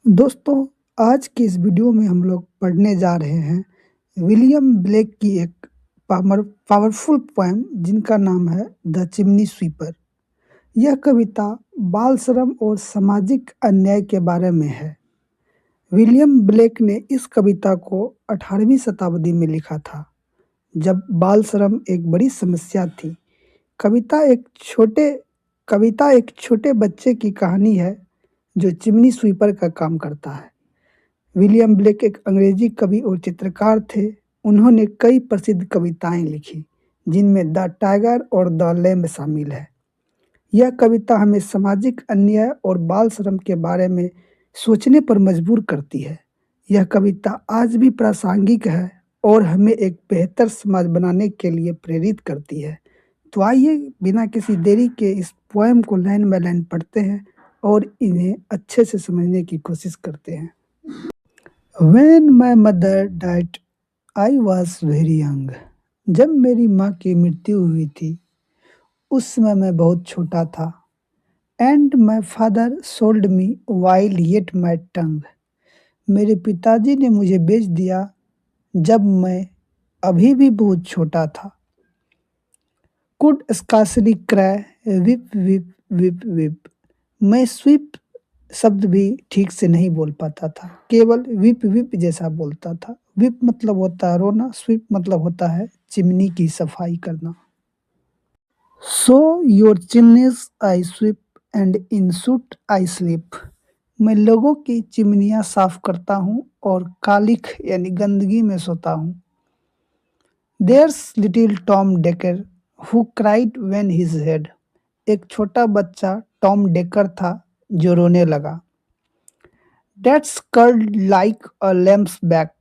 दोस्तों, आज की इस वीडियो में हम लोग पढ़ने जा रहे हैं विलियम ब्लेक की एक पावरफुल पोएम जिनका नाम है द चिमनी स्वीपर। यह कविता बाल श्रम और सामाजिक अन्याय के बारे में है। विलियम ब्लेक ने इस कविता को 18वीं शताब्दी में लिखा था, जब बाल श्रम एक बड़ी समस्या थी। कविता एक छोटे कविता एक छोटे बच्चे की कहानी है जो चिमनी स्वीपर का काम करता है। विलियम ब्लेक एक अंग्रेजी कवि और चित्रकार थे। उन्होंने कई प्रसिद्ध कविताएं लिखी, जिनमें द टाइगर और द लैम्ब शामिल है। यह कविता हमें सामाजिक अन्याय और बाल श्रम के बारे में सोचने पर मजबूर करती है। यह कविता आज भी प्रासंगिक है और हमें एक बेहतर समाज बनाने के लिए प्रेरित करती है। तो आइए बिना किसी देरी के इस पोएम को लाइन बाय लाइन पढ़ते हैं और इन्हें अच्छे से समझने की कोशिश करते हैं। When my mother died, I was very young. जब मेरी माँ की मृत्यु हुई थी, उस समय मैं बहुत छोटा था। And my father sold me while yet my tongue. मेरे पिताजी ने मुझे बेच दिया जब मैं अभी भी बहुत छोटा था। Could scarcely cry, whip whip whip whip. मैं स्वीप शब्द भी ठीक से नहीं बोल पाता था, केवल विप विप जैसा बोलता था। विप मतलब होता है रोना, स्वीप मतलब होता है चिमनी की सफाई करना। So your chimneys I SVEEP and in suit I sleep. मैं लोगों की चिमनियाँ साफ करता हूँ और कालिख यानी गंदगी में सोता हूँ। There's little Tom Dacre who cried when his head. एक छोटा बच्चा टॉम डेकर था जो रोने लगा। That's curled like a lamb's back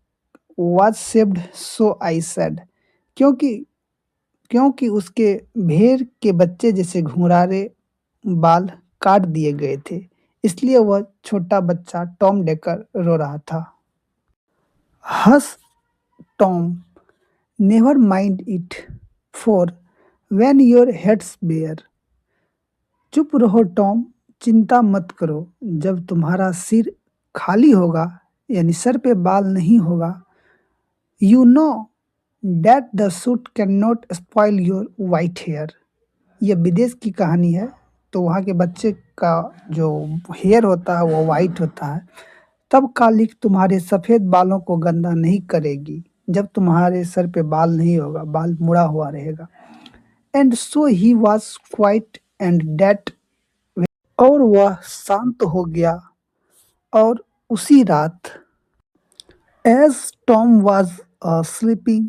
was shaved, so I said. क्योंकि क्योंकि उसके भेड़ के बच्चे जैसे घुंघराले बाल काट दिए गए थे, इसलिए वह छोटा बच्चा टॉम डेकर रो रहा था। Hush Tom, never mind it, for when your head's bare. चुप रहो टॉम, चिंता मत करो, जब तुम्हारा सिर खाली होगा यानी सर पे बाल नहीं होगा। You know that the soot can not spoil your white hair. यह विदेश की कहानी है, तो वहाँ के बच्चे का जो हेयर होता है वो वाइट होता है। तब कालिख तुम्हारे सफ़ेद बालों को गंदा नहीं करेगी, जब तुम्हारे सर पे बाल नहीं होगा, बाल मुड़ा हुआ रहेगा। And so he was quiet and that, और वह शांत हो गया। और उसी रात, as Tom was sleeping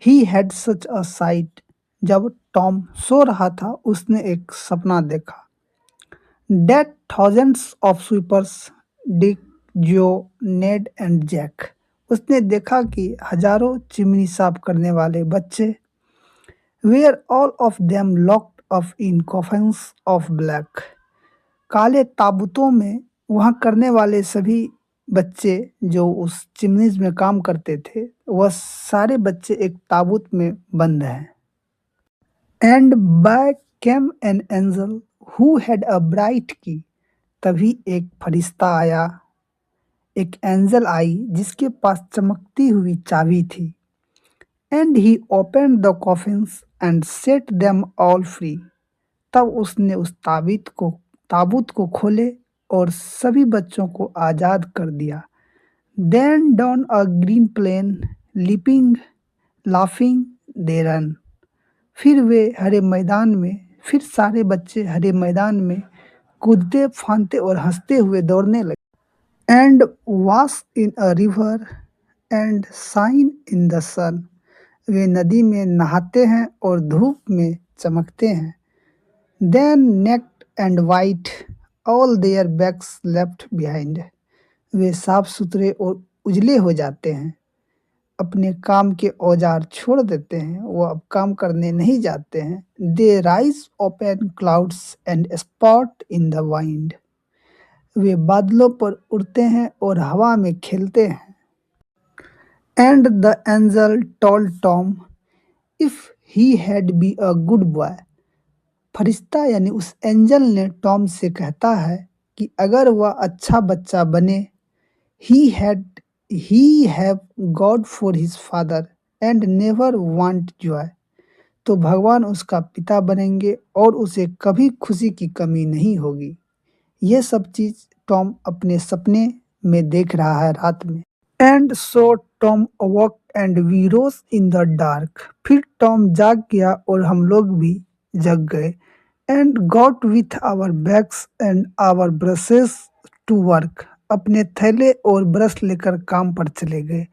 he had such a sight. जब टॉम सो रहा था, उसने एक सपना देखा। That thousands of sweepers, Dick, Joe, Ned and Jack. उसने देखा कि हजारों चिमनी साफ करने वाले बच्चे, were all of them locked up in coffins of black, काले ताबूतों में। वहाँ करने वाले सभी बच्चे जो उस चिमनीज में काम करते थे, वह सारे बच्चे एक ताबूत में बंद हैं। And by came an angel who had a bright key. तभी एक फरिश्ता आया, एक एंजल आई जिसके पास चमकती हुई चाबी थी। And he open the coffins and set them all free. तब उसने उस ताबूत को खोले और सभी बच्चों को आज़ाद कर दिया। Then down a green plain, leaping laughing they run. फिर वे हरे मैदान में, फिर सारे बच्चे हरे मैदान में कूदते फांदते और हंसते हुए दौड़ने लगे। And wash in a river and shine in the sun. वे नदी में नहाते हैं और धूप में चमकते हैं। Then naked and white, all their bags left behind. वे साफ सुथरे और उजले हो जाते हैं, अपने काम के औजार छोड़ देते हैं, वो अब काम करने नहीं जाते हैं। They rise upon clouds and sport in the wind. वे बादलों पर उड़ते हैं और हवा में खेलते हैं। And the angel told Tom if he had be a good boy. फरिश्ता यानी उस एंजल ने टॉम से कहता है कि अगर वह अच्छा बच्चा बने, he have got for his father and never want Joy. तो भगवान उसका पिता बनेंगे और उसे कभी खुशी की कमी नहीं होगी। ये सब चीज़ टॉम अपने सपने में देख रहा है रात में। And so Tom awoke and we rose in the dark. फिर टॉम जाग गया और हम लोग भी जग गए। And got with our bags and our brushes to work. अपने थैले और ब्रश लेकर काम पर चले गए।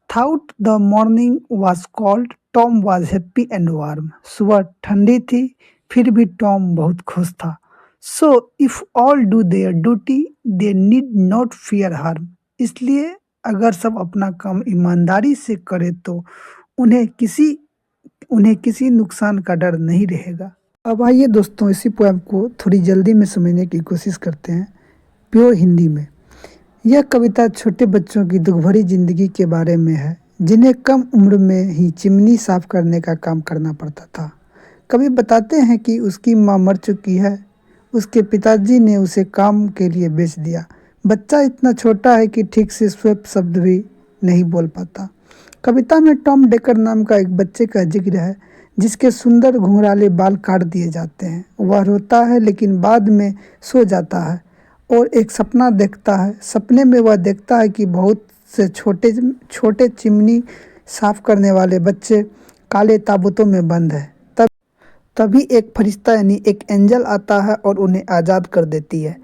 Though the morning was cold, Tom was happy and warm. सुबह ठंडी थी, फिर भी टॉम बहुत खुश था। So if all do their duty they need not fear harm. इसलिए अगर सब अपना काम ईमानदारी से करे तो उन्हें किसी उन्हें किसी नुकसान का डर नहीं रहेगा। अब आइए दोस्तों, इसी पोएम को थोड़ी जल्दी में समझने की कोशिश करते हैं प्योर हिंदी में। यह कविता छोटे बच्चों की दुख भरी जिंदगी के बारे में है, जिन्हें कम उम्र में ही चिमनी साफ करने का काम करना पड़ता था। कवि बताते हैं कि उसकी माँ मर चुकी है, उसके पिताजी ने उसे काम के लिए बेच दिया। बच्चा इतना छोटा है कि ठीक से स्वेप शब्द भी नहीं बोल पाता। कविता में टॉम डेकर नाम का एक बच्चे का जिक्र है, जिसके सुंदर घुंघराले बाल काट दिए जाते हैं। वह रोता है लेकिन बाद में सो जाता है और एक सपना देखता है। सपने में वह देखता है कि बहुत से छोटे छोटे चिमनी साफ करने वाले बच्चे काले ताबूतों में बंद है। तभी एक फरिश्ता यानी एक एंजल आता है और उन्हें आज़ाद कर देती है।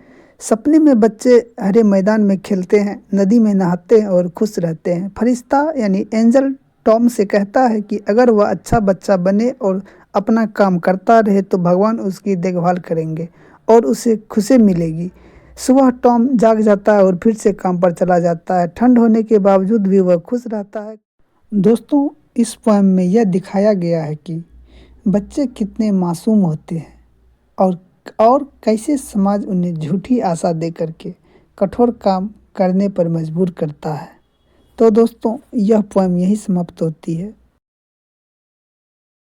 सपने में बच्चे हरे मैदान में खेलते हैं, नदी में नहाते हैं और खुश रहते हैं। फरिश्ता यानी एंजल टॉम से कहता है कि अगर वह अच्छा बच्चा बने और अपना काम करता रहे तो भगवान उसकी देखभाल करेंगे और उसे खुशी मिलेगी। सुबह टॉम जाग जाता है और फिर से काम पर चला जाता है। ठंड होने के बावजूद भी वह खुश रहता है। दोस्तों, इस पोएम में यह दिखाया गया है कि बच्चे कितने मासूम होते हैं और कैसे समाज उन्हें झूठी आशा दे करके कठोर काम करने पर मजबूर करता है। तो दोस्तों, यह पोएम यही समाप्त होती है।